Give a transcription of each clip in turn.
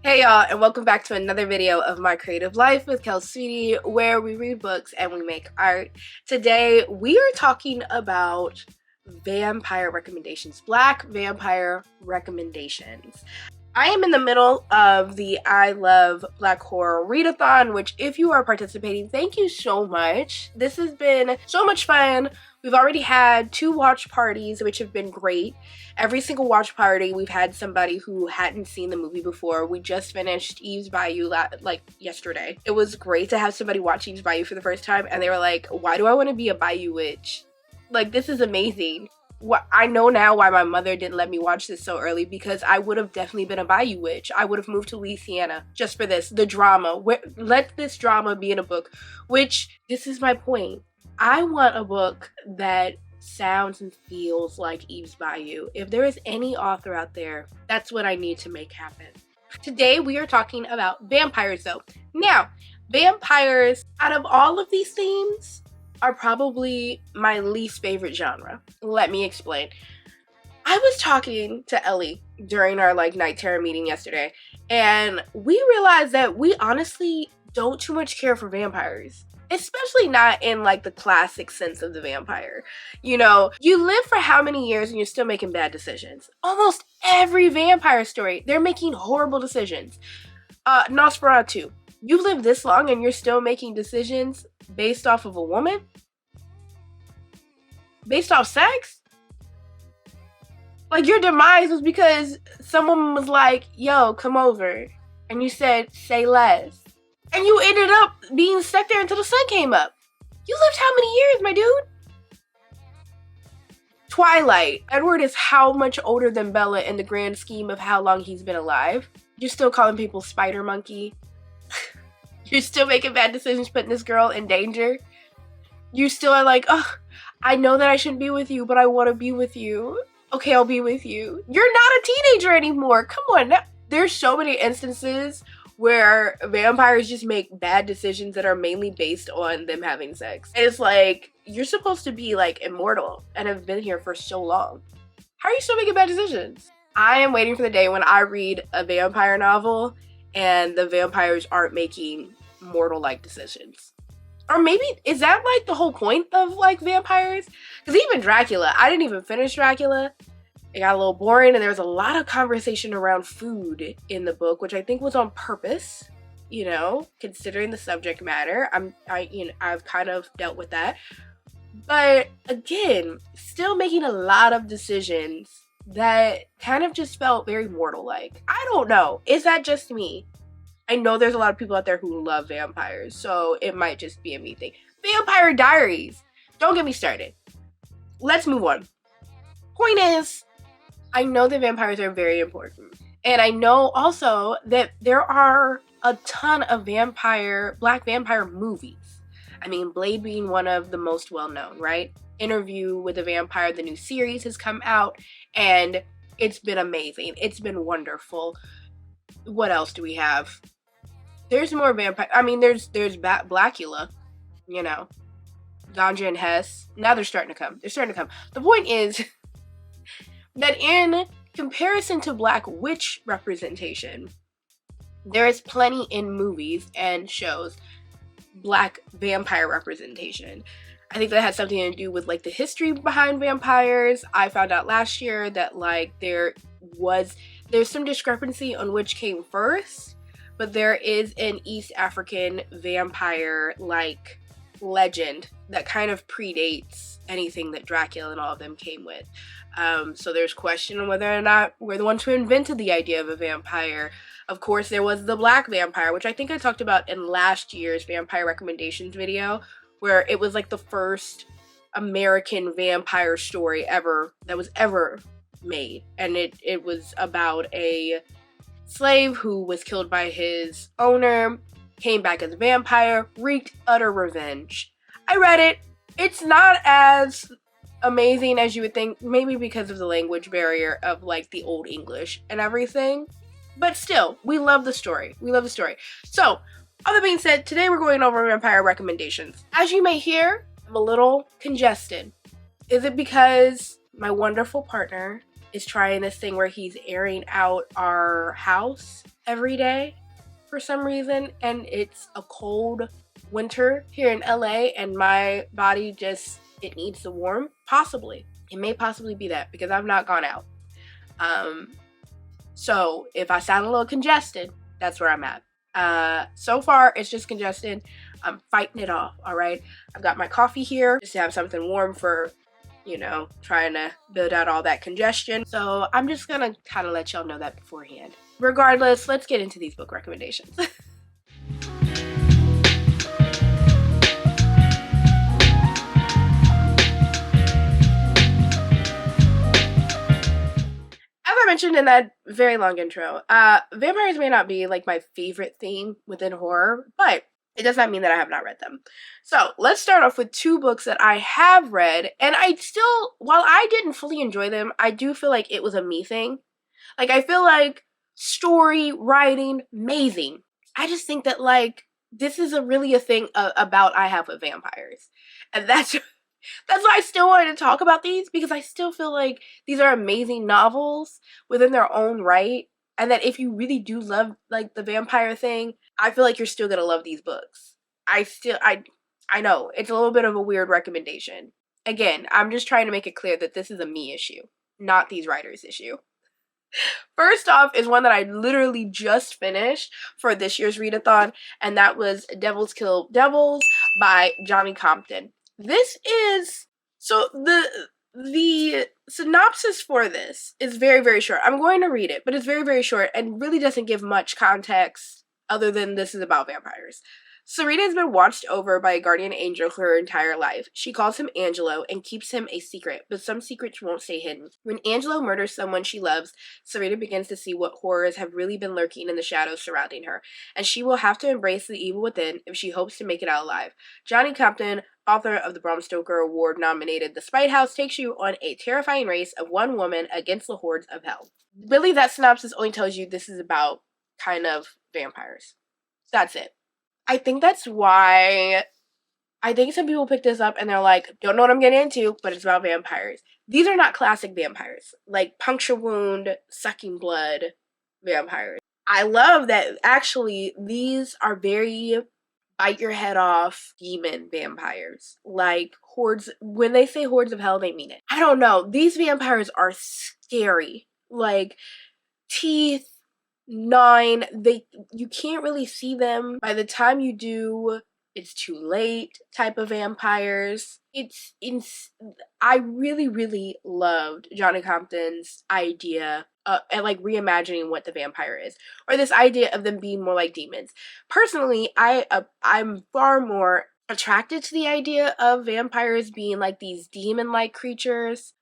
Hey y'all, and welcome back to another video of My Creative Life with Kelssweetie, where we read books and we make art. Today we are talking about vampire recommendations, Black vampire recommendations. I am in the middle of the I Love Black Horror Readathon, which if you are participating, thank you so much. This has been so much fun. We've already had 2 watch parties, which have been great. Every single watch party, we've had somebody who hadn't seen the movie before. We just finished Eve's Bayou like yesterday. It was great to have somebody watch Eve's Bayou for the first time, and they were like, why do I want to be a Bayou witch? Like, this is amazing. I know now why my mother didn't let me watch this so early, because I would have definitely been a Bayou witch. I would have moved to Louisiana just for this, the drama. Let this drama be in a book, which, this is my point. I want a book that sounds and feels like Eve's Bayou. If there is any author out there, that's what I need to make happen. Today we are talking about vampires though. Now, vampires, out of all of these themes, are probably my least favorite genre. Let me explain. I was talking to Ellie during our night terror meeting yesterday, and we realized that we honestly don't too much care for vampires. Especially not in the classic sense of the vampire. You know, you live for how many years and you're still making bad decisions. Almost every vampire story, they're making horrible decisions. Nosferatu, you live this long and you're still making decisions based off of a woman? Based off sex? Like, your demise was because someone was like, yo, come over. And you said, say less. And you ended up being stuck there until the sun came up. You lived how many years, my dude? Twilight. Edward is how much older than Bella in the grand scheme of how long he's been alive? You're still calling people spider monkey. You're still making bad decisions, putting this girl in danger. You still are like, oh, I know that I shouldn't be with you, but I want to be with you. Okay, I'll be with you. You're not a teenager anymore. Come on. There's so many instances where vampires just make bad decisions that are mainly based on them having sex. And it's like, you're supposed to be immortal and have been here for so long. How are you still making bad decisions? I am waiting for the day when I read a vampire novel and the vampires aren't making mortal-like decisions. Or maybe, is that the whole point of vampires? Because even Dracula, I didn't even finish Dracula. It got a little boring, and there was a lot of conversation around food in the book, which I think was on purpose, you know, considering the subject matter. I've kind of dealt with that. But again, still making a lot of decisions that kind of just felt very mortal-like. I don't know. Is that just me? I know there's a lot of people out there who love vampires, so it might just be a me thing. Vampire Diaries! Don't get me started. Let's move on. Point is, I know that vampires are very important. And I know also that there are a ton of Black vampire movies. I mean, Blade being one of the most well-known, right? Interview with a Vampire, the new series has come out, and it's been amazing. It's been wonderful. What else do we have? There's more vampire. I mean, there's Blackula, you know. Ganja and Hess. Now they're starting to come. The point is that in comparison to Black witch representation, there is plenty in movies and shows Black vampire representation. I think that has something to do with the history behind vampires. I found out last year that there's some discrepancy on which came first, but there is an East African vampire legend that kind of predates anything that Dracula and all of them came with. So there's question on whether or not we're the ones who invented the idea of a vampire. Of course, there was the Black vampire, which I think I talked about in last year's vampire recommendations video, where it was the first American vampire story that was ever made. And it was about a slave who was killed by his owner, came back as a vampire, wreaked utter revenge. I read it. It's not as amazing as you would think, maybe because of the language barrier of the Old English and everything. But still, we love the story. So, all that being said, today we're going over vampire recommendations. As you may hear, I'm a little congested. Is it because my wonderful partner is trying this thing where he's airing out our house every day for some reason, and it's a cold winter here in LA, and my body just, it needs the warm. Possibly. It may possibly be that, because I've not gone out. So if I sound a little congested, that's where I'm at. So far, it's just congested. I'm fighting it off, all right? I've got my coffee here just to have something warm for, you know, trying to build out all that congestion. So I'm just gonna kind of let y'all know that beforehand. Regardless, let's get into these book recommendations. As I mentioned in that very long intro, vampires may not be like my favorite theme within horror, but it does not mean that I have not read them. So let's start off with 2 books that I have read, and I still, while I didn't fully enjoy them, I do feel like it was a me thing. Like, I feel like story, writing, amazing. I just think that, like, this is really a thing about I have with vampires. And that's why I still wanted to talk about these, because I still feel like these are amazing novels within their own right. And that if you really do love, like, the vampire thing, I feel like you're still gonna love these books. I know, it's a little bit of a weird recommendation. Again, I'm just trying to make it clear that this is a me issue, not these writers' issue. First off is one that I literally just finished for this year's readathon, and that was Devils Kill Devils by Johnny Compton. This is, so the synopsis for this is very, very short. I'm going to read it, but it's very, very short and really doesn't give much context other than this is about vampires. Serena has been watched over by a guardian angel her entire life. She calls him Angelo and keeps him a secret, but some secrets won't stay hidden. When Angelo murders someone she loves, Serena begins to see what horrors have really been lurking in the shadows surrounding her, and she will have to embrace the evil within if she hopes to make it out alive. Johnny Compton, author of the Bram Stoker Award-nominated The Spite House, takes you on a terrifying race of one woman against the hordes of hell. Really, that synopsis only tells you this is about kind of vampires. That's it. I think that's why I think some people pick this up and they're like, don't know what I'm getting into, but it's about vampires. These are not classic vampires, like puncture wound, sucking blood vampires. I love that actually these are very bite your head off demon vampires. Like hordes, when they say hordes of hell, they mean it. I don't know. These vampires are scary. Like teeth, 9, you can't really see them. By the time you do, it's too late type of vampires. I really, really loved Johnny Compton's idea and like reimagining what the vampire is, or this idea of them being more like demons. Personally, I'm far more attracted to the idea of vampires being like these demon-like creatures.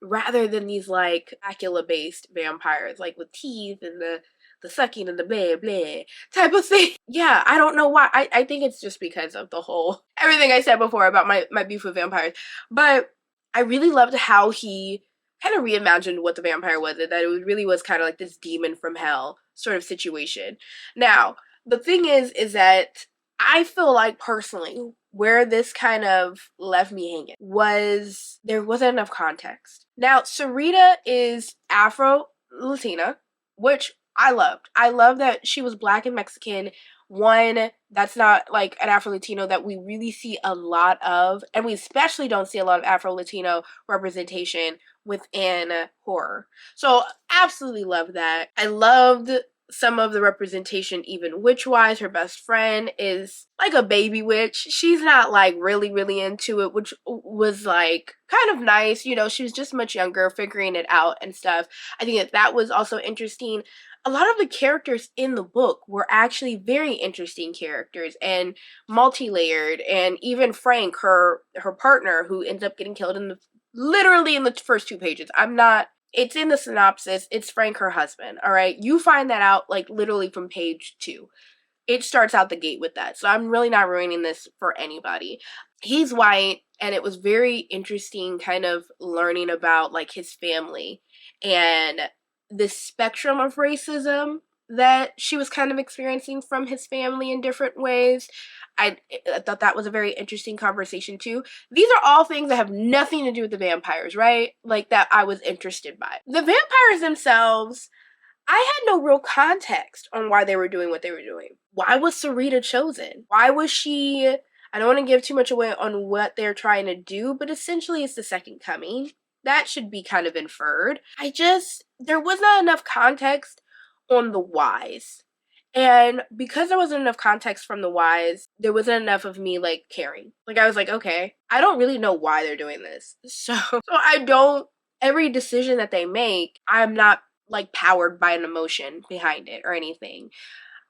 Rather than these, like, Dracula-based vampires, like, with teeth and the sucking and the blah, blah type of thing. Yeah, I don't know why. I think it's just because of the whole, everything I said before about my beef with vampires. But I really loved how he kind of reimagined what the vampire was, and that it really was kind of like this demon from hell sort of situation. Now, the thing is that I feel like, personally, where this kind of left me hanging was there wasn't enough context. Now, Sarita is Afro-Latina, which I loved. I love that she was Black and Mexican. One, that's not like an Afro-Latino that we really see a lot of, and we especially don't see a lot of Afro-Latino representation within horror. So, absolutely love that. I loved some of the representation, even witch-wise. Her best friend is like a baby witch. She's not like really, really into it, which was like kind of nice. You know, she was just much younger, figuring it out and stuff. I think that was also interesting. A lot of the characters in the book were actually very interesting characters and multi-layered, and even Frank, her partner, who ends up getting killed literally in the first 2 pages. It's in the synopsis. It's Frank, her husband, all right? You find that out, like, literally from page 2. It starts out the gate with that, so I'm really not ruining this for anybody. He's white, and it was very interesting kind of learning about, like, his family and the spectrum of racism that she was kind of experiencing from his family in different ways. I thought that was a very interesting conversation too. These are all things that have nothing to do with the vampires, right? Like, that I was interested by. The vampires themselves, I had no real context on why they were doing what they were doing. Why was Sarita chosen? Why was she... I don't want to give too much away on what they're trying to do, but essentially it's the second coming. That should be kind of inferred. There was not enough context on the whys. And because there wasn't enough context from the whys, there wasn't enough of me, like, caring. Like, I was like, okay, I don't really know why they're doing this. So every decision that they make, I'm not, like, powered by an emotion behind it or anything.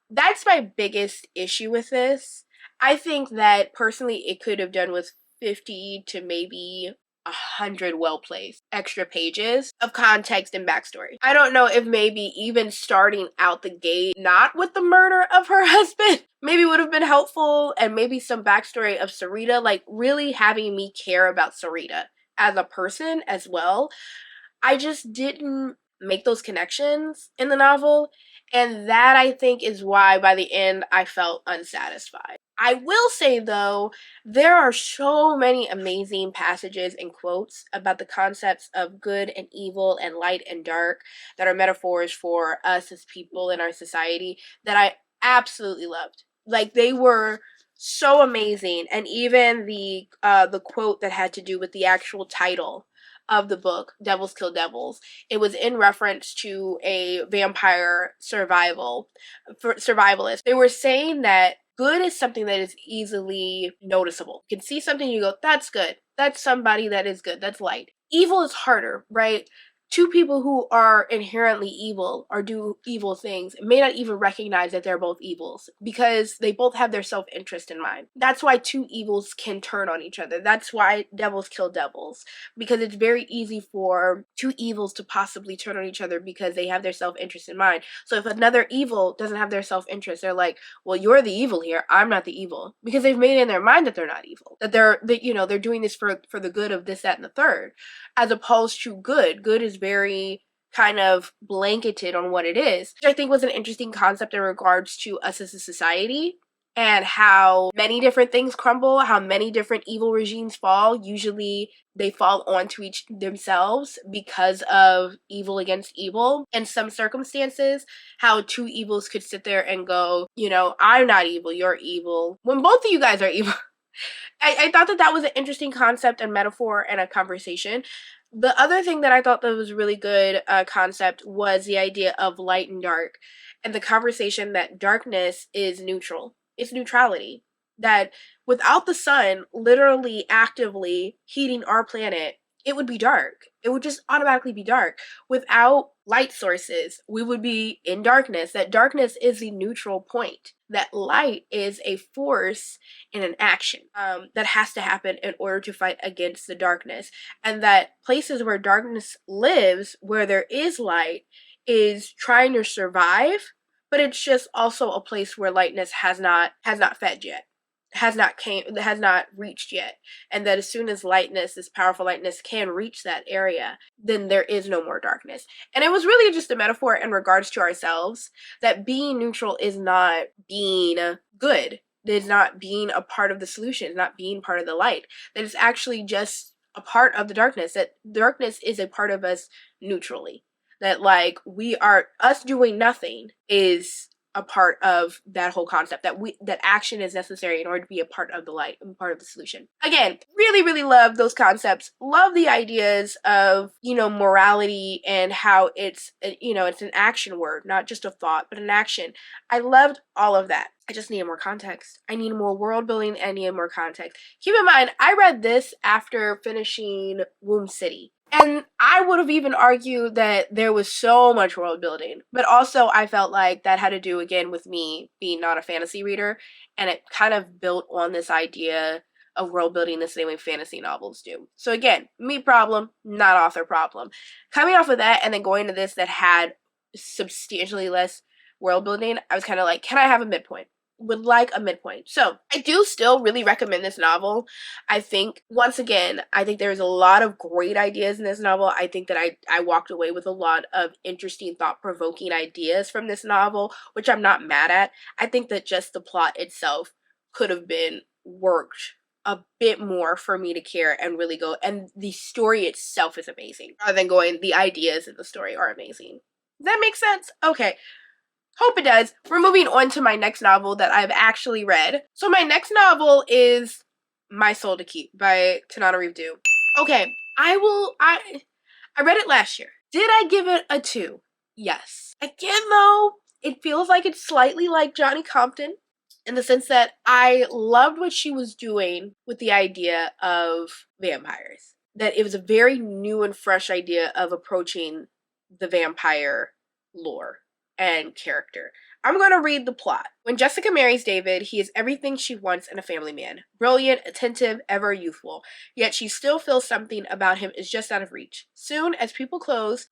That's my biggest issue with this. I think that, personally, it could have done with 50 to maybe 100 well-placed extra pages of context and backstory. I don't know if maybe even starting out the gate not with the murder of her husband maybe would have been helpful, and maybe some backstory of Sarita, like really having me care about Sarita as a person as well. I just didn't make those connections in the novel, and that, I think, is why by the end I felt unsatisfied. I will say, though, there are so many amazing passages and quotes about the concepts of good and evil and light and dark that are metaphors for us as people in our society that I absolutely loved. Like, they were so amazing. And even the quote that had to do with the actual title of the book, Devils Kill Devils, it was in reference to a vampire survivalist. They were saying that good is something that is easily noticeable. You can see something, you go, that's good. That's somebody that is good. That's light. Evil is harder, right? Two people who are inherently evil or do evil things may not even recognize that they're both evils because they both have their self-interest in mind. That's why two evils can turn on each other. That's why devils kill devils, because it's very easy for two evils to possibly turn on each other because they have their self-interest in mind. So if another evil doesn't have their self-interest, they're like, well, you're the evil here, I'm not the evil, because they've made it in their mind that they're not evil, that they're doing this for the good of this, that, and the third, as opposed to good. Good is very kind of blanketed on what it is, which I think was an interesting concept in regards to us as a society and how many different things crumble, how many different evil regimes fall. Usually they fall onto each themselves because of evil against evil. In some circumstances, how two evils could sit there and go, I'm not evil, you're evil, when both of you guys are evil. I thought that was an interesting concept and metaphor and a conversation. The other thing that I thought that was really good concept was the idea of light and dark, and the conversation that darkness is neutral. It's neutrality. That without the sun literally actively heating our planet, it would be dark. It would just automatically be dark. Without light sources, we would be in darkness. That darkness is the neutral point. That light is a force in an action that has to happen in order to fight against the darkness. And that places where darkness lives, where there is light, is trying to survive, but it's just also a place where lightness has not fed yet. Has not reached yet, and that as soon as lightness, this powerful lightness, can reach that area, then there is no more darkness. And it was really just a metaphor in regards to ourselves, that being neutral is not being good, it is not being a part of the solution, it's not being part of the light, that it's actually just a part of the darkness, that darkness is a part of us neutrally, that like us doing nothing is a part of that whole concept, that action is necessary in order to be a part of the light and part of the solution. Again, really, really love those concepts. Love the ideas of, morality and how it's an action word, not just a thought, but an action. I loved all of that. I just needed more context. I needed more world building. I needed more context. Keep in mind, I read this after finishing Womb City. And I would have even argued that there was so much world building. But also, I felt like that had to do, again, with me being not a fantasy reader. And it kind of built on this idea of world building the same way fantasy novels do. So again, me problem, not author problem. Coming off of that and then going to this that had substantially less world building, I was kind of like, can I have a midpoint? would like a midpoint. So I do still really recommend this novel. I think, once again, I think there's a lot of great ideas in this novel. I think that I walked away with a lot of interesting, thought-provoking ideas from this novel, which I'm not mad at. I think that just the plot itself could have been worked a bit more for me to care and really go. And the story itself is amazing. Rather than going, the ideas in the story are amazing. Does that make sense? Okay. Hope it does. We're moving on to my next novel that I've actually read. So my next novel is My Soul to Keep by Tanana Reeve-Du. Okay, I read it last year. Did I give it a 2? Yes. Again though, it feels like it's slightly like Johnny Compton in the sense that I loved what she was doing with the idea of vampires. That it was a very new and fresh idea of approaching the vampire lore and character. I'm going to read the plot. When Jessica marries David, he is everything she wants in a family man. Brilliant, attentive, ever youthful. Yet she still feels something about him is just out of reach. As soon as people close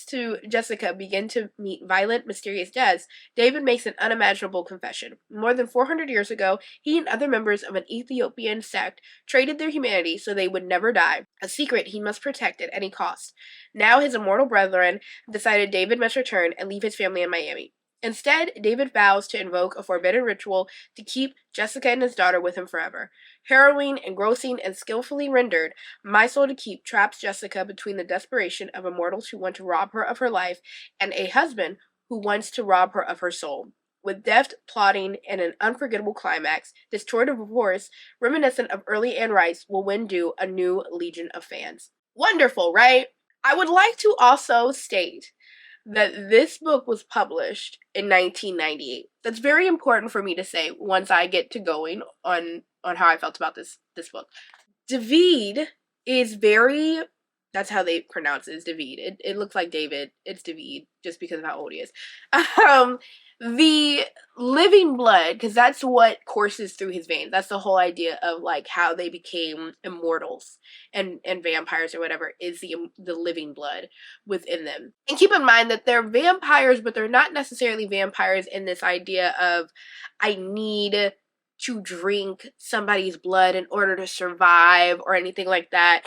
to Jessica begin to meet violent, mysterious deaths, David makes an unimaginable confession. More than 400 years ago, he and other members of an Ethiopian sect traded their humanity so they would never die, a secret he must protect at any cost. Now his immortal brethren decided David must return and leave his family in Miami. Instead, David vows to invoke a forbidden ritual to keep Jessica and his daughter with him forever. Harrowing, engrossing, and skillfully rendered, My Soul to Keep traps Jessica between the desperation of immortals who want to rob her of her life and a husband who wants to rob her of her soul. With deft plotting and an unforgettable climax, this tour de force, reminiscent of early Anne Rice, will win due a new legion of fans. Wonderful, right? I would like to also state that this book was published in 1998. That's very important for me to say once I get to going on how I felt about this book. David is very, that's how they pronounce it, is David. It looks like David. It's David, just because of how old he is. The living blood, because that's what courses through his veins. That's the whole idea of like how they became immortals and vampires or whatever, is the living blood within them. And keep in mind that they're vampires, but they're not necessarily vampires in this idea of I need to drink somebody's blood in order to survive or anything like that.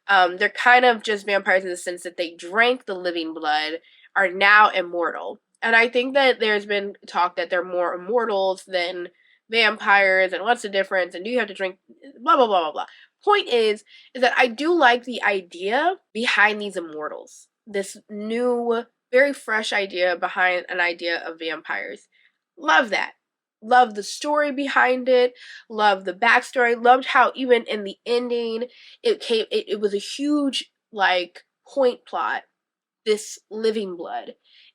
They're kind of just vampires in the sense that they drank the living blood, are now immortal. And I think that there's been talk that they're more immortals than vampires, and what's the difference, and do you have to drink, blah, blah, blah, blah, blah. Point is that I do like the idea behind these immortals. This new, very fresh idea behind an idea of vampires. Love that. Love the story behind it. Love the backstory. Loved how even in the ending, it was a huge, like, point plot. This living blood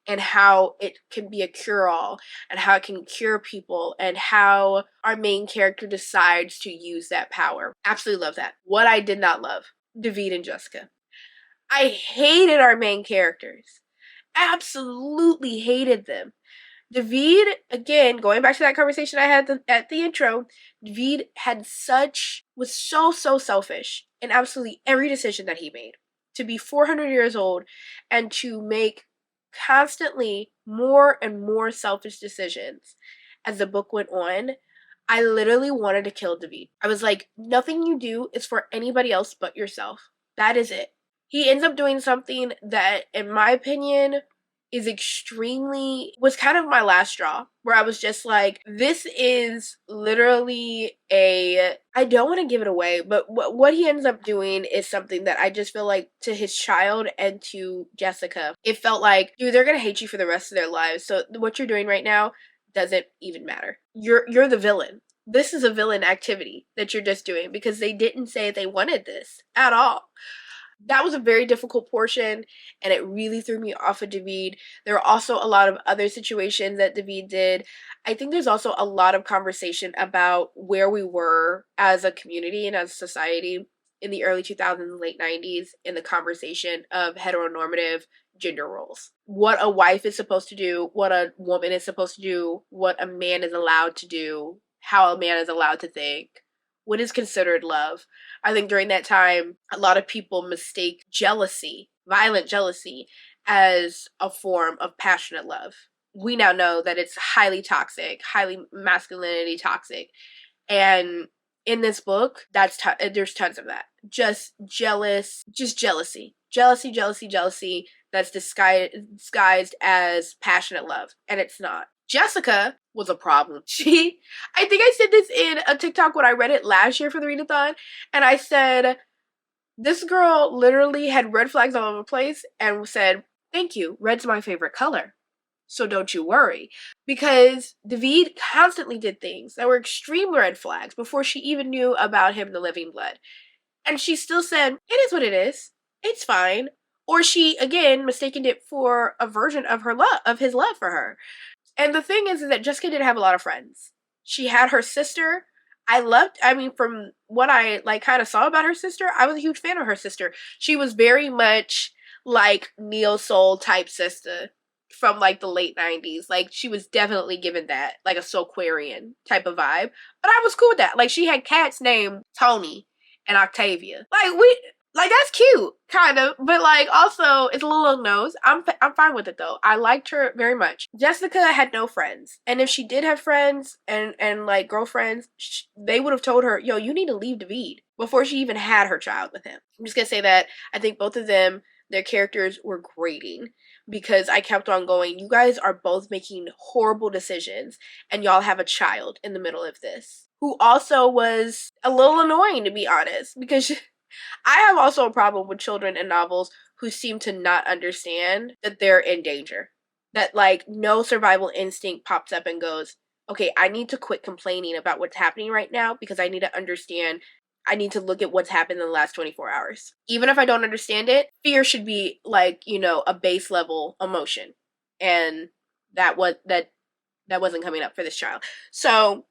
and how it can be a cure-all and how it can cure people and how our main character decides to use that power. Absolutely love that. What I did not love, David and Jessica. I hated our main characters. Absolutely hated them. David, again, going back to that conversation I had at the intro, David was so selfish in absolutely every decision that he made. To be 400 years old and to make constantly more and more selfish decisions as the book went on, I literally wanted to kill David. I was like, nothing you do is for anybody else but yourself. That is it. He ends up doing something that, in my opinion, was kind of my last straw, where I was just like, this is literally I don't want to give it away, but what he ends up doing is something that I just feel like, to his child and to Jessica, it felt like, dude, they're gonna hate you for the rest of their lives, so what you're doing right now doesn't even matter. You're the villain. This is a villain activity that you're just doing because they didn't say they wanted this at all. That was a very difficult portion, and it really threw me off of David. There were also a lot of other situations that David did. I think there's also a lot of conversation about where we were as a community and as a society in the early 2000s, late 90s, in the conversation of heteronormative gender roles. What a wife is supposed to do, what a woman is supposed to do, what a man is allowed to do, how a man is allowed to think, what is considered love. I think during that time, a lot of people mistake jealousy, violent jealousy, as a form of passionate love. we now know that it's highly toxic, highly masculinity toxic. And in this book, there's tons of that. Just jealousy. Jealousy that's disguised as passionate love. And it's not. Jessica was a problem. I think I said this in a TikTok when I read it last year for the readathon, and I said, this girl literally had red flags all over the place and said, thank you, red's my favorite color, so don't you worry. Because David constantly did things that were extreme red flags before she even knew about him, the living blood. And she still said, it is what it is. It's fine. Or she, again, mistaken it for a version of his love for her. And the thing is that Jessica didn't have a lot of friends. She had her sister. From what I kind of saw about her sister, I was a huge fan of her sister. She was very much like neo-soul type sister from the late 90s. She was definitely given that, a Soulquarian type of vibe. But I was cool with that. She had cats named Tony and Octavia. That's cute, kind of, but also it's a little on the nose. I'm fine with it though. I liked her very much. Jessica had no friends, and if she did have friends and girlfriends, they would have told her, "Yo, you need to leave David," before she even had her child with him. I'm just gonna say that I think both of them, their characters were grating, because I kept on going, you guys are both making horrible decisions, and y'all have a child in the middle of this, who also was a little annoying, to be honest, because I have also a problem with children in novels who seem to not understand that they're in danger. That, no survival instinct pops up and goes, okay, I need to quit complaining about what's happening right now because I need to understand. I need to look at what's happened in the last 24 hours. Even if I don't understand it, fear should be, a base level emotion. And that wasn't coming up for this child. So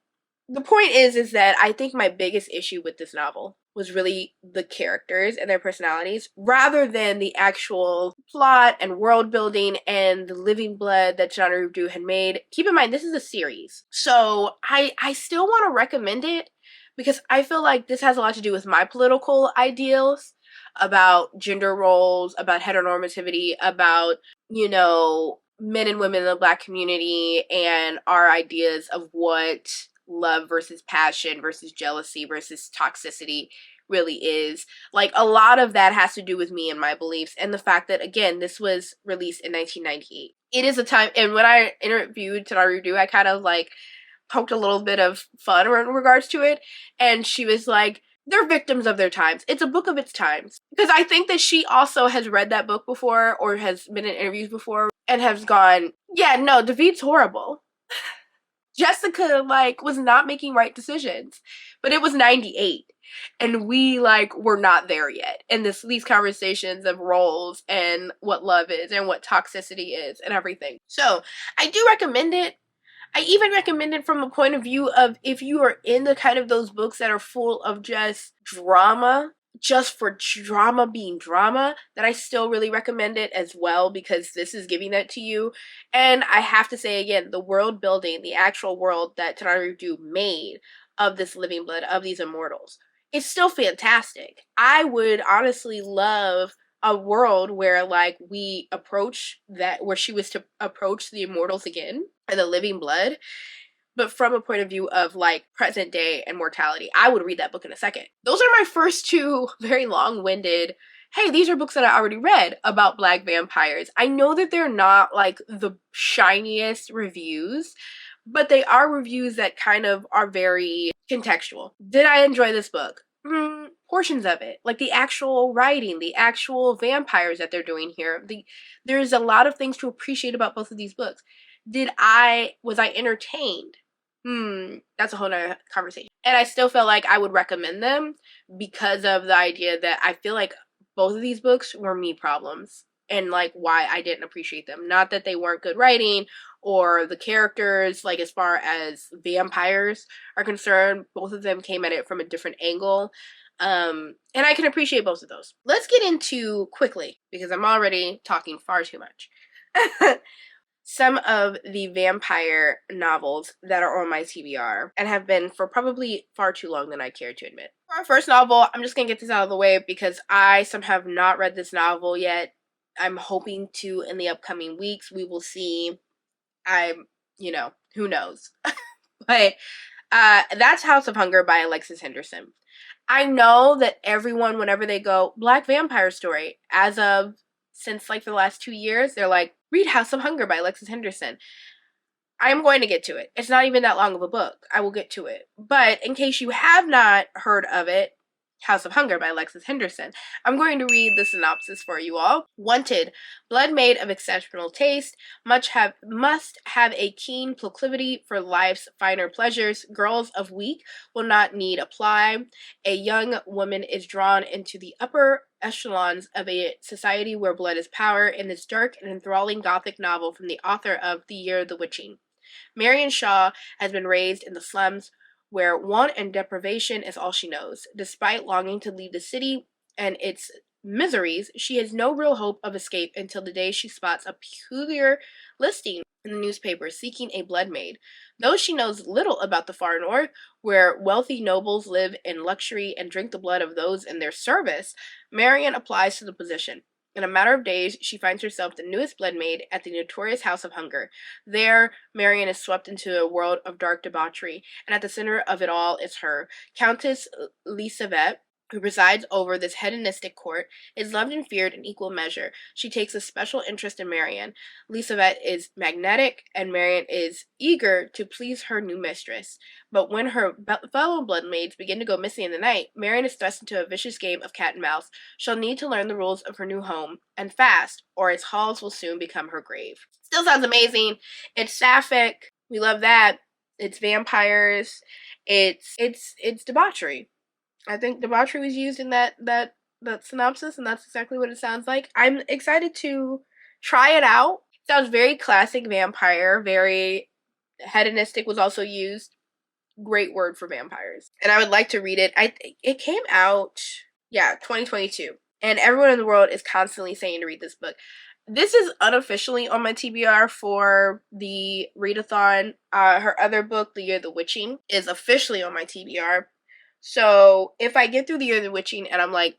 the point is that I think my biggest issue with this novel was really the characters and their personalities, rather than the actual plot and world building and the living blood that John Rudu had made. Keep in mind, this is a series. So I still want to recommend it, because I feel like this has a lot to do with my political ideals about gender roles, about heteronormativity, about, men and women in the Black community, and our ideas of what love versus passion versus jealousy versus toxicity really is. A lot of that has to do with me and my beliefs, and the fact that, again, this was released in 1998. It is a time, and when I interviewed Tanaru Du, I kind of poked a little bit of fun in regards to it, and she was like, they're victims of their times. It's a book of its times. Because I think that she also has read that book before, or has been in interviews before, and has gone, yeah, no, David's horrible. Jessica, was not making right decisions. But it was 98. And we, were not there yet. And these conversations of roles and what love is and what toxicity is and everything. So, I do recommend it. I even recommend it from a point of view of if you are in the kind of those books that are full of just drama, just for drama being drama, that I still really recommend it as well, because this is giving that to you. And I have to say again, the world building, the actual world that Tanaru Du made of this living blood, of these immortals, it's still fantastic. I would honestly love a world where we approach that, where she was to approach the immortals again and the living blood, but from a point of view of present day and mortality. I would read that book in a second. Those are my first two very long-winded, hey, these are books that I already read about Black vampires. I know that they're not the shiniest reviews, but they are reviews that kind of are very contextual. Did I enjoy this book? Portions of it, the actual writing, the actual vampires that they're doing here. There's a lot of things to appreciate about both of these books. Was I entertained? That's a whole nother conversation. And I still feel like I would recommend them because of the idea that I feel like both of these books were me problems, and why I didn't appreciate them. Not that they weren't good writing or the characters, as far as vampires are concerned, both of them came at it from a different angle. And I can appreciate both of those. Let's get into, quickly, because I'm already talking far too much, some of the vampire novels that are on my TBR and have been for probably far too long than I care to admit. For our first novel, I'm just going to get this out of the way because I somehow have not read this novel yet. I'm hoping to in the upcoming weeks. We will see who knows? But that's House of Hunger by Alexis Henderson. I know that everyone, whenever they go, Black Vampire Story, since like the last 2 years, they're like, read House of Hunger by Alexis Henderson. I'm going to get to it. It's not even that long of a book. I will get to it. But in case you have not heard of it, House of Hunger by Alexis Henderson, I'm going to read the synopsis for you all. Wanted, blood made of exceptional taste, must have a keen proclivity for life's finer pleasures. Girls of weak will not need apply. A young woman is drawn into the upper echelons of a society where blood is power in this dark and enthralling gothic novel from the author of The Year of the Witching. Marion Shaw has been raised in the slums where want and deprivation is all she knows. Despite longing to leave the city and its miseries, she has no real hope of escape until the day she spots a peculiar listing in the newspaper seeking a blood maid. Though she knows little about the far north, where wealthy nobles live in luxury and drink the blood of those in their service, Marion applies to the position. In a matter of days, she finds herself the newest blood maid at the notorious House of Hunger. There, Marion is swept into a world of dark debauchery, and at the center of it all is her. Countess Lisavette, who presides over this hedonistic court, is loved and feared in equal measure. She takes a special interest in Marion. Lisavette is magnetic, and Marion is eager to please her new mistress. But when her fellow bloodmaids begin to go missing in the night, Marion is thrust into a vicious game of cat and mouse. She'll need to learn the rules of her new home, and fast, or its halls will soon become her grave. Still sounds amazing. It's sapphic. We love that. It's vampires. It's debauchery. I think debauchery was used in that synopsis, and that's exactly what it sounds like. I'm excited to try it out. It sounds very classic vampire, very hedonistic was also used. Great word for vampires. And I would like to read it. It came out, 2022. And everyone in the world is constantly saying to read this book. This is unofficially on my TBR for the readathon. Her other book, The Year of the Witching, is officially on my TBR. So if I get through The Year of the Witching and I'm like,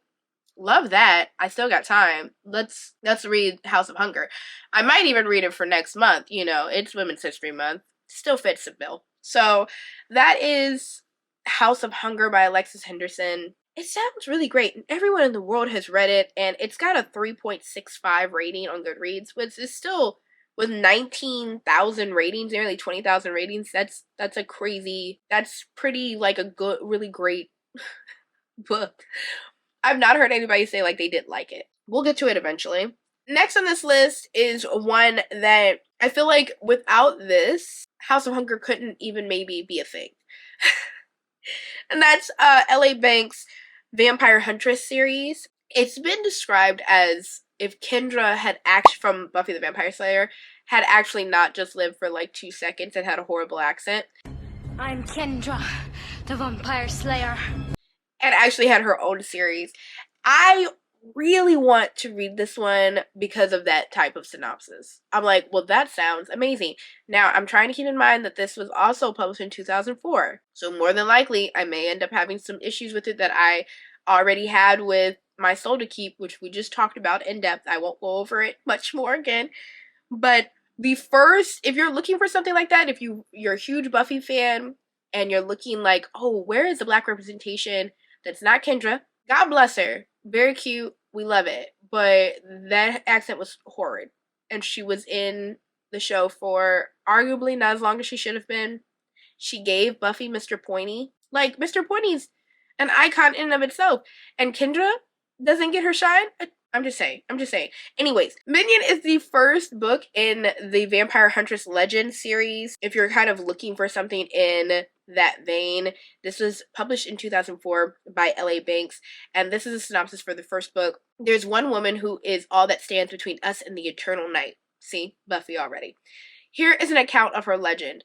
love that, I still got time, let's read House of Hunger. I might even read it for next month. It's Women's History Month. Still fits the bill. So that is House of Hunger by Alexis Henderson. It sounds really great, and everyone in the world has read it, and it's got a 3.65 rating on Goodreads, which is still, with 19,000 ratings, nearly 20,000 ratings, that's pretty, like, a good, really great book. I've not heard anybody say, like, they didn't like it. We'll get to it eventually. Next on this list is one that I feel like without this, House of Hunger couldn't even maybe be a thing. And that's L.A. Banks' Vampire Huntress series. It's been described as if Kendra from Buffy the Vampire Slayer had actually not just lived for like 2 seconds and had a horrible accent. I'm Kendra, the Vampire Slayer. And actually had her own series. I really want to read this one because of that type of synopsis. I'm like, well, that sounds amazing. Now, I'm trying to keep in mind that this was also published in 2004. So more than likely, I may end up having some issues with it that I already had with My Soul to Keep, which we just talked about in depth. I won't go over it much more again. But if you're looking for something like that, if you're a huge Buffy fan and you're looking like, oh, where is the Black representation that's not Kendra? God bless her. Very cute. We love it. But that accent was horrid. And she was in the show for arguably not as long as she should have been. She gave Buffy Mr. Pointy. Like, Mr. Pointy's an icon in and of itself. And Kendra doesn't get her shine. I'm just saying. Anyways, Minion is the first book in the Vampire Huntress Legend series. If you're kind of looking for something in that vein, this was published in 2004 by L.A. Banks, and this is a synopsis for the first book. There's one woman who is all that stands between us and the eternal night. See, Buffy already. Here is an account of her legend.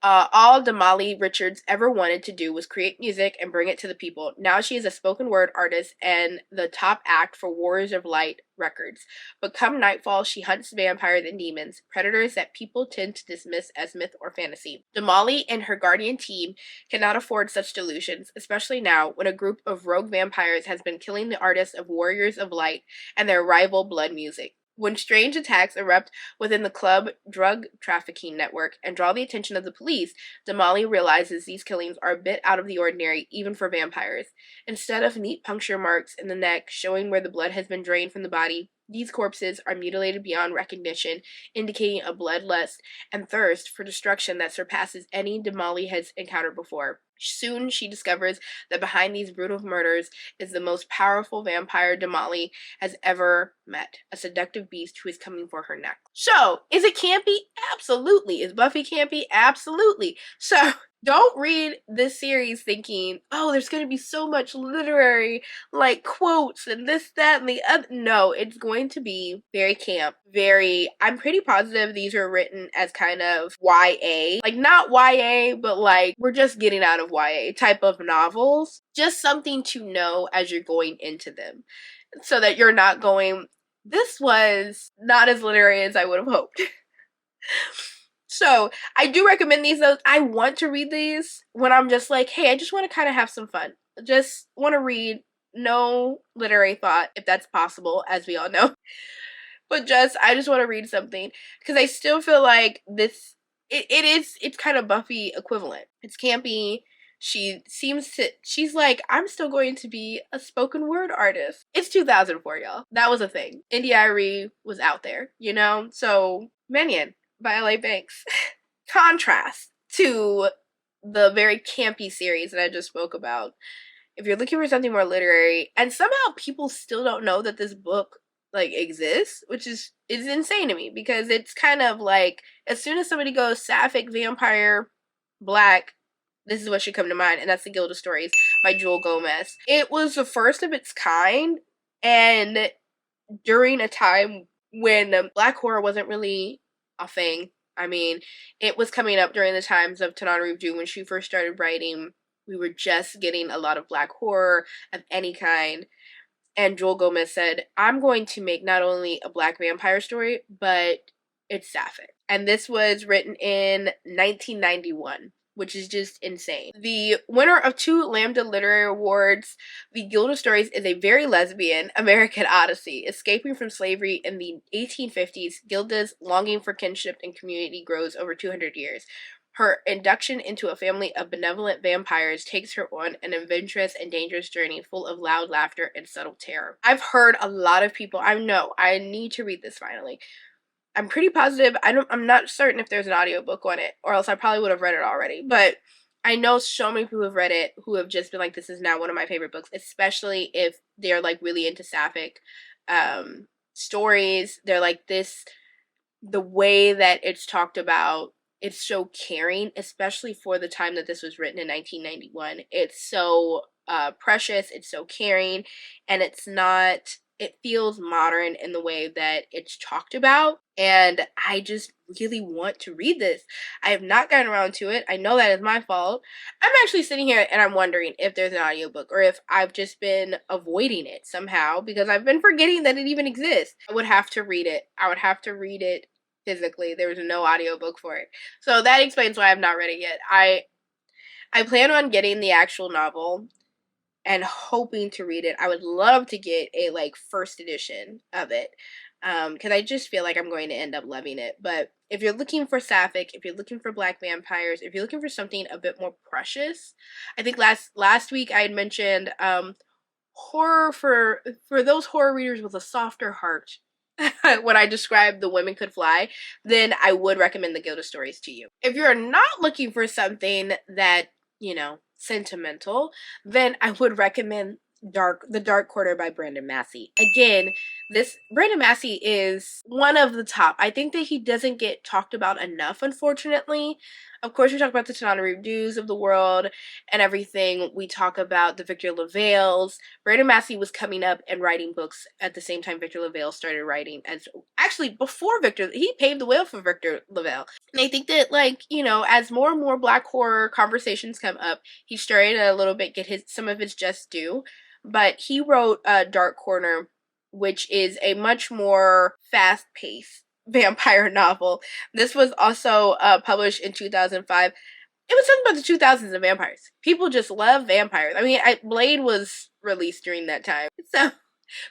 All Damali Richards ever wanted to do was create music and bring it to the people. Now she is a spoken word artist and the top act for Warriors of Light Records. But come nightfall, she hunts vampires and demons, predators that people tend to dismiss as myth or fantasy. Damali and her guardian team cannot afford such delusions, especially now when a group of rogue vampires has been killing the artists of Warriors of Light and their rival blood music. When strange attacks erupt within the club drug trafficking network and draw the attention of the police, Damali realizes these killings are a bit out of the ordinary, even for vampires. Instead of neat puncture marks in the neck showing where the blood has been drained from the body, these corpses are mutilated beyond recognition, indicating a bloodlust and thirst for destruction that surpasses any Damali has encountered before. Soon she discovers that behind these brutal murders is the most powerful vampire Damali has ever met, a seductive beast who is coming for her neck. So, is it campy? Absolutely. Is Buffy campy? Absolutely. So, don't read this series thinking, oh, there's going to be so much literary, like, quotes and this, that, and the other. No, it's going to be very camp. I'm pretty positive these are written as kind of YA. Like, not YA, but like, we're just getting out of YA type of novels. Just something to know as you're going into them. So that you're not going, this was not as literary as I would have hoped. So, I do recommend these though. I want to read these when I'm just like, hey, I just want to kind of have some fun. Just want to read. No literary thought, if that's possible, as we all know. But I just want to read something. Because I still feel like it's kind of Buffy equivalent. It's campy. She's like, I'm still going to be a spoken word artist. It's 2004, y'all. That was a thing. India.Arie was out there, you know? So, Minion by LA Banks. Contrast to the very campy series that I just spoke about. If you're looking for something more literary, and somehow people still don't know that this book like exists, which is insane to me, because it's kind of like as soon as somebody goes sapphic, vampire, black, this is what should come to mind, and that's The Guild of Stories by Joel Gomez. It was the first of its kind, and during a time when black horror wasn't really a thing. I mean, it was coming up during the times of Tananarive when she first started writing. We were just getting a lot of black horror of any kind. And Joel Gomez said, I'm going to make not only a black vampire story, but it's sapphic. And this was written in 1991, which is just insane. The winner of 2 Lambda Literary Awards, The Guild of Stories is a very lesbian American odyssey. Escaping from slavery in the 1850s, Gilda's longing for kinship and community grows over 200 years. Her induction into a family of benevolent vampires takes her on an adventurous and dangerous journey full of loud laughter and subtle terror. I've heard a lot of people, I need to read this finally. I'm pretty positive, I'm not certain if there's an audiobook on it, or else I probably would have read it already, but I know so many people who have read it who have just been like, this is now one of my favorite books, especially if they're like really into sapphic stories. They're like the way that it's talked about, it's so caring, especially for the time that this was written in 1991. It's so precious, it's so caring, and it feels modern in the way that it's talked about, and I just really want to read this. I have not gotten around to it. I know that is my fault. I'm actually sitting here and I'm wondering if there's an audiobook or if I've just been avoiding it somehow because I've been forgetting that it even exists. I would have to read it physically. There was no audiobook for it. So that explains why I've not read it yet. I plan on getting the actual novel and hoping to read it. I would love to get a first edition of it because I just feel like I'm going to end up loving it. But if you're looking for sapphic, if you're looking for black vampires, if you're looking for something a bit more precious, I think last week I had mentioned horror for those horror readers with a softer heart. When I described The Women Could Fly, then I would recommend The Guild of Stories to you. If you're not looking for something that, sentimental, then I would recommend The Dark Quarter by Brandon Massey. Again, Brandon Massey is one of the top. I think that he doesn't get talked about enough, unfortunately. Of course, we talk about the Tananarive of the world and everything. We talk about the Victor LaValles. Brandon Massey was coming up and writing books at the same time Victor LaValle started writing. Actually, before Victor, he paved the way for Victor LaValle. And I think that, as more and more black horror conversations come up, he's starting to a little bit get some of his just due. But he wrote Dark Corner, which is a much more fast-paced vampire novel. This was also published in 2005. It was something about the 2000s and vampires. People just love vampires. I mean, Blade was released during that time. So,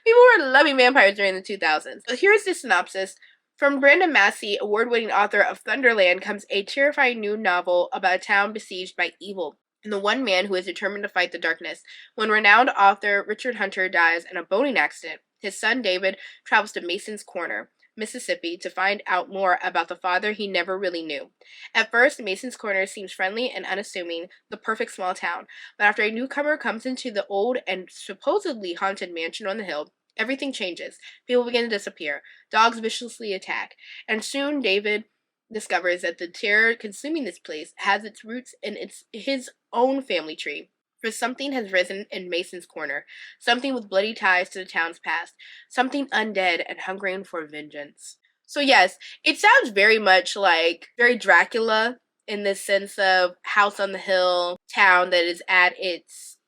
People were loving vampires during the 2000s. So here's the synopsis. From Brandon Massey, award-winning author of Thunderland, comes a terrifying new novel about a town besieged by evil and the one man who is determined to fight the darkness. When renowned author Richard Hunter dies in a boating accident, his son David travels to Mason's Corner, Mississippi, to find out more about the father he never really knew. At first, Mason's Corner seems friendly and unassuming, the perfect small town. But after a newcomer comes into the old and supposedly haunted mansion on the hill, everything changes. People begin to disappear. Dogs viciously attack. And soon David discovers that the terror consuming this place has its roots in his own family tree. For something has risen in Mason's Corner, something with bloody ties to the town's past, something undead and hungering for vengeance. So yes, it sounds very much like very Dracula in the sense of house on the hill, town that is at its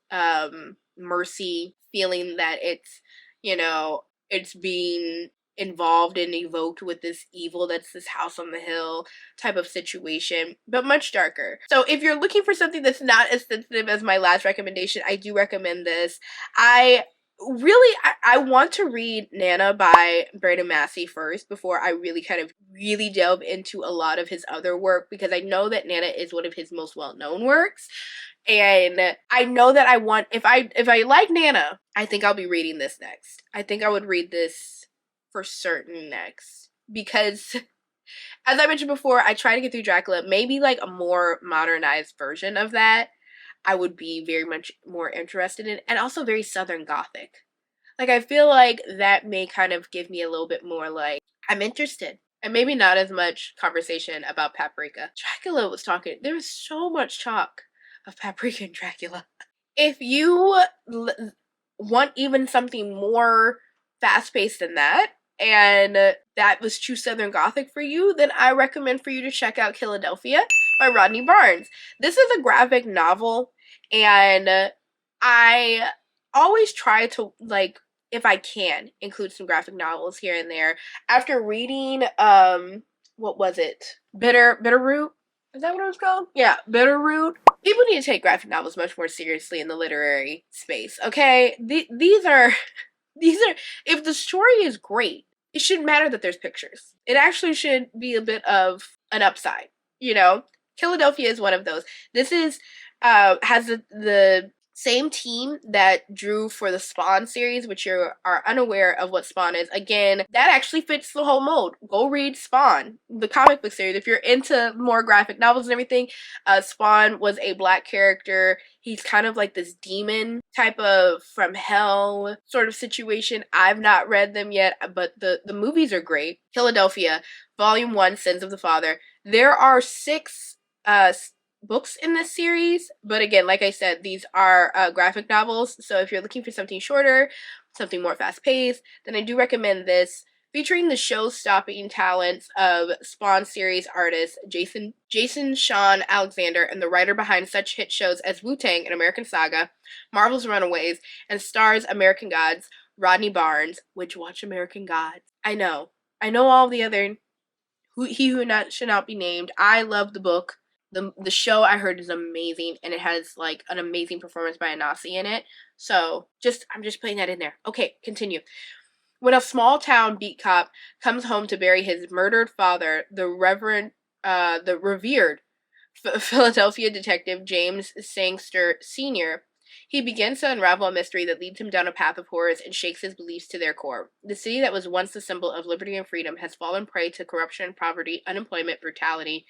mercy, feeling that it's, it's being involved and evoked with this evil that's this house on the hill type of situation, but much darker. So if you're looking for something that's not as sensitive as my last recommendation, I do recommend this. I want to read Nana by Brandon Massey first before I really delve into a lot of his other work, because I know that Nana is one of his most well-known works. And I know that if I like Nana, I think I'll be reading this next. I think I would read this for certain next, because as I mentioned before, I try to get through Dracula. Maybe like a more modernized version of that I would be very much more interested in, and also very Southern Gothic. Like, I feel like that may kind of give me a little bit more like, I'm interested. And maybe not as much conversation about Paprika. Dracula was talking, there was so much talk of Paprika and Dracula. If you want even something more fast-paced than that, and that was true Southern Gothic for you, then I recommend for you to check out Philadelphia by Rodney Barnes. This is a graphic novel, and I always try to, like, if I can, include some graphic novels here and there. After reading, what was it? Bitterroot? Is that what it was called? Yeah, Bitterroot. People need to take graphic novels much more seriously in the literary space, okay? These are, if the story is great, it shouldn't matter that there's pictures. It actually should be a bit of an upside, Philadelphia is one of those. This is, has the same team that drew for the Spawn series, which you are unaware of what Spawn is. Again, that actually fits the whole mold. Go read Spawn, the comic book series. If you're into more graphic novels and everything, Spawn was a black character. He's kind of like this demon type of from hell sort of situation. I've not read them yet, but the movies are great. Philadelphia, Volume 1, Sins of the Father. There are 6 books in this series, but again, like I said, these are graphic novels, so if you're looking for something shorter, something more fast-paced, then I do recommend this, featuring the show-stopping talents of Spawn series artist Jason Sean Alexander and the writer behind such hit shows as Wu-Tang and American Saga, Marvel's Runaways, and stars American Gods, Rodney Barnes, which watch American Gods. I know all the other He Who Should Not Be Named. I love the book. The show I heard is amazing, and it has like an amazing performance by Anasi in it. So I'm just putting that in there. Okay, continue. When a small town beat cop comes home to bury his murdered father, the revered Philadelphia detective James Sangster Sr., he begins to unravel a mystery that leads him down a path of horrors and shakes his beliefs to their core. The city that was once the symbol of liberty and freedom has fallen prey to corruption, poverty, unemployment, brutality,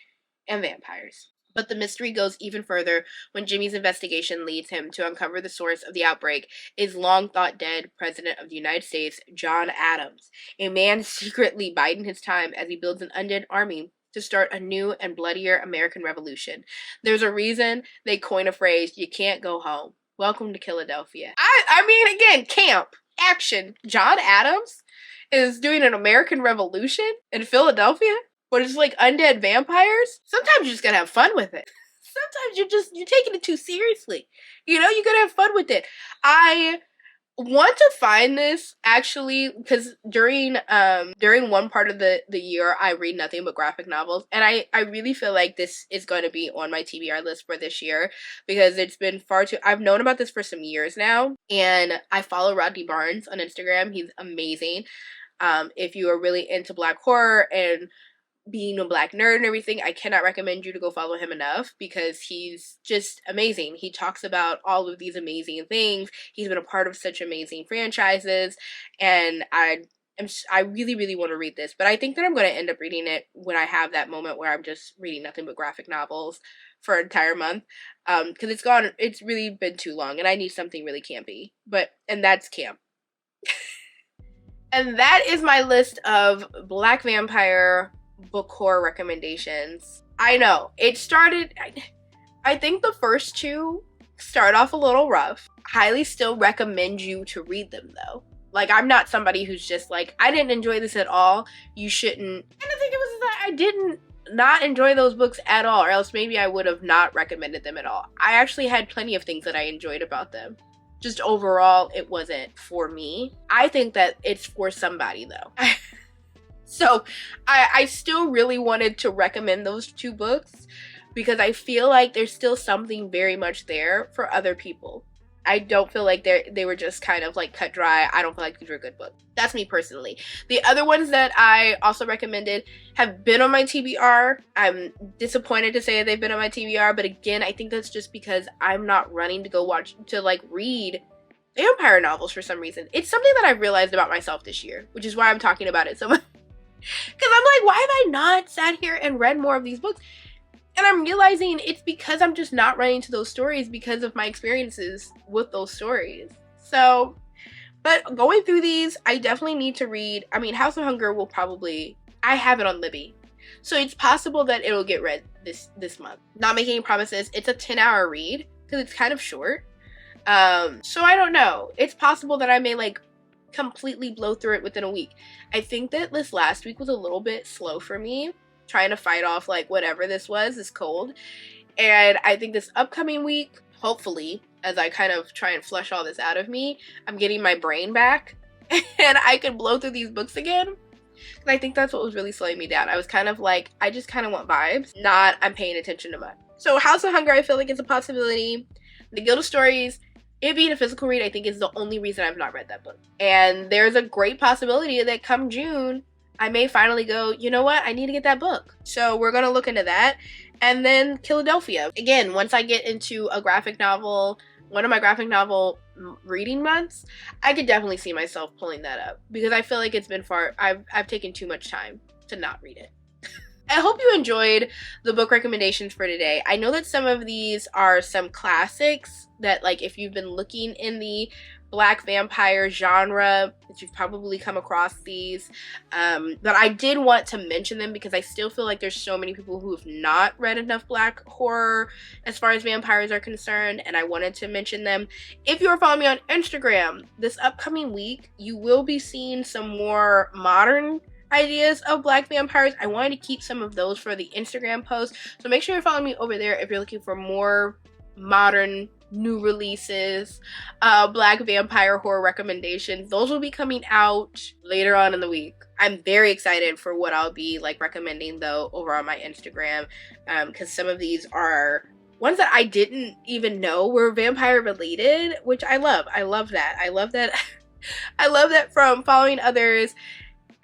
and vampires. But the mystery goes even further when Jimmy's investigation leads him to uncover the source of the outbreak is long-thought-dead President of the United States, John Adams, a man secretly biding his time as he builds an undead army to start a new and bloodier American Revolution. There's a reason they coin a phrase, you can't go home. Welcome to Philadelphia. I mean, again, camp, action. John Adams is doing an American Revolution in Philadelphia? But it's like undead vampires? Sometimes you just gotta have fun with it. Sometimes you're taking it too seriously. You gotta have fun with it. I want to find this actually because during one part of the year I read nothing but graphic novels, and I really feel like this is going to be on my TBR list for this year because it's been far too. I've known about this for some years now, and I follow Rodney Barnes on Instagram. He's amazing. If you are really into Black horror and being a Black nerd and everything, I cannot recommend you to go follow him enough because he's just amazing. He talks about all of these amazing things. He's been a part of such amazing franchises, and I really, really want to read this, but I think that I'm going to end up reading it when I have that moment where I'm just reading nothing but graphic novels for an entire month, because it's really been too long, and I need something really campy, and that's camp. And that is my list of Black vampire book horror recommendations. I know it started, I think the first two start off a little rough. Highly still recommend you to read them though. Like, I'm not somebody who's just like, I didn't enjoy this at all, you shouldn't. I don't think it was that I didn't not enjoy those books at all, or else maybe I would have not recommended them at all. I actually had plenty of things that I enjoyed about them. Just overall, it wasn't for me. I think that it's for somebody though. So I still really wanted to recommend those two books because I feel like there's still something very much there for other people. I don't feel like they were just kind of like cut dry. I don't feel like these were good books. That's me personally. The other ones that I also recommended have been on my TBR. I'm disappointed to say they've been on my TBR, but again, I think that's just because I'm not running to go read vampire novels for some reason. It's something that I've realized about myself this year, which is why I'm talking about it so much. Because I'm like, why have I not sat here and read more of these books? And I'm realizing it's because I'm just not running to those stories because of my experiences with those stories. So, but going through these, I definitely need to read. I mean, House of Hunger will probably, I have it on Libby. So it's possible that it'll get read this month. Not making any promises. It's a 10-hour read because it's kind of short. So I don't know. It's possible that I may like completely blow through it within a week. I think that this last week was a little bit slow for me, trying to fight off like whatever this cold. And I think this upcoming week, hopefully, as I kind of try and flush all this out of me, I'm getting my brain back and I can blow through these books again. And I think that's what was really slowing me down. I was kind of like, I just kind of want vibes, not I'm paying attention to much. So House of Hunger, I feel like it's a possibility. The Guild of Stories, it being a physical read, I think is the only reason I've not read that book. And there's a great possibility that come June, I may finally go, you know what, I need to get that book. So we're going to look into that. And then Philadelphia. Again, once I get into a graphic novel, one of my graphic novel reading months, I could definitely see myself pulling that up. Because I feel like it's been I've taken too much time to not read it. I hope you enjoyed the book recommendations for today. I know that some of these are some classics that, like, if you've been looking in the Black vampire genre, that you've probably come across these. But I did want to mention them because I still feel like there's so many people who have not read enough Black horror as far as vampires are concerned, and I wanted to mention them. If you are following me on Instagram, this upcoming week, you will be seeing some more modern ideas of Black vampires. I wanted to keep some of those for the Instagram post, so make sure you're following me over there if you're looking for more modern new releases, Black vampire horror recommendations. Those will be coming out later on in the week. I'm very excited for what I'll be like recommending though over on my Instagram, because some of these are ones that I didn't even know were vampire related, which I love. I love that. I love that from following others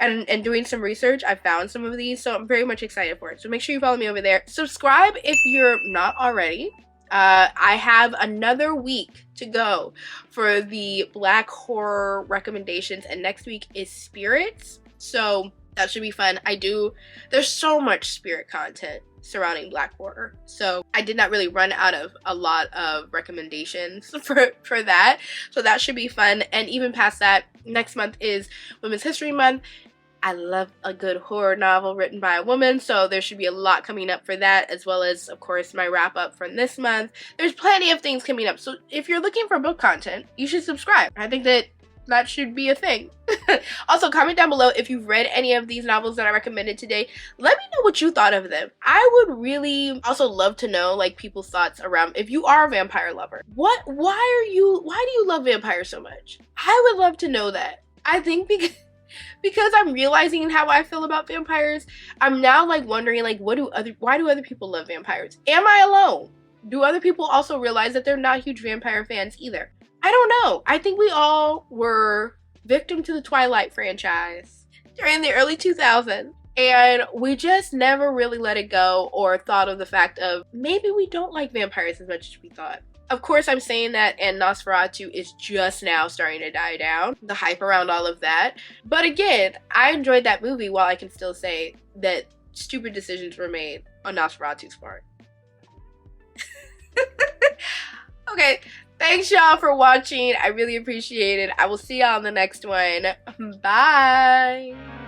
and doing some research. I found some of these, so I'm very much excited for it. So make sure you follow me over there. Subscribe if you're not already. I have another week to go for the Black horror recommendations, and next week is spirits, so that should be fun. There's so much spirit content surrounding Black horror, so I did not really run out of a lot of recommendations for that, so that should be fun. And even past that, next month is Women's History Month. I love a good horror novel written by a woman, so there should be a lot coming up for that, as well as, of course, my wrap-up from this month. There's plenty of things coming up, so if you're looking for book content, you should subscribe. I think that that should be a thing. Also, comment down below if you've read any of these novels that I recommended today. Let me know what you thought of them. I would really also love to know like people's thoughts around if you are a vampire lover. Why do you love vampires so much? I would love to know that. I think because I'm realizing how I feel about vampires, I'm now like wondering like why do other people love vampires? Am I alone? Do other people also realize that they're not huge vampire fans either? I don't know. I think we all were victim to the Twilight franchise during the early 2000s, and we just never really let it go or thought of the fact of maybe we don't like vampires as much as we thought. Of course, I'm saying that, and Nosferatu is just now starting to die down, the hype around all of that. But again, I enjoyed that movie while I can still say that stupid decisions were made on Nosferatu's part. Okay, thanks y'all for watching. I really appreciate it. I will see y'all on the next one. Bye!